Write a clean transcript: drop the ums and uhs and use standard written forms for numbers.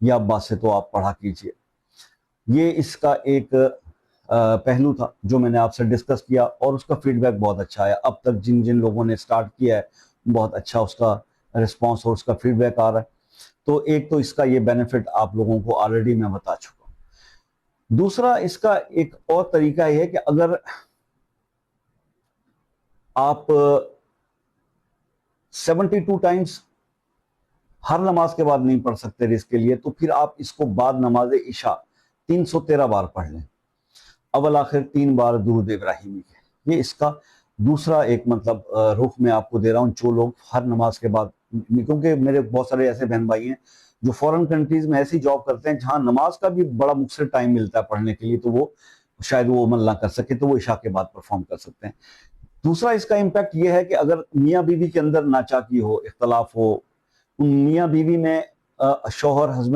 یا اباس سے تو آپ پڑھا کیجئے. یہ اس کا ایک پہلو تھا جو میں نے آپ سے ڈسکس کیا، اور اس کا فیڈ بیک بہت اچھا آیا. اب تک جن لوگوں نے سٹارٹ کیا ہے بہت اچھا اس کا رسپانس اور اس کا فیڈ بیک آ رہا ہے. تو ایک تو اس کا یہ بینیفٹ آپ لوگوں کو آلریڈی میں بتا چکا ہوں. دوسرا اس کا ایک اور طریقہ یہ ہے کہ اگر آپ 72 ٹائمز ہر نماز کے بعد نہیں پڑھ سکتے رزق کے لیے، تو پھر آپ اس کو بعد نماز عشاء 313 بار پڑھ لیں. اول آخر 3 بار درود ابراہیمی کے. یہ اس کا دوسرا ایک مطلب رخ میں آپ کو دے رہا ہوں. جو لوگ ہر نماز کے بعد، کیونکہ میرے بہت سارے ایسے بہن بھائی ہیں جو فورن کنٹریز میں ایسی جاب کرتے ہیں جہاں نماز کا بھی بڑا مختصر ٹائم ملتا ہے پڑھنے کے لیے، تو وہ شاید وہ عمل نہ کر سکے، تو وہ عشاء کے بعد پرفارم کر سکتے ہیں. دوسرا اس کا امپیکٹ یہ ہے کہ اگر میاں بیوی کے اندر ناچاکی ہو، اختلاف ہو، میاں بیوی میں شوہر ہسبینڈ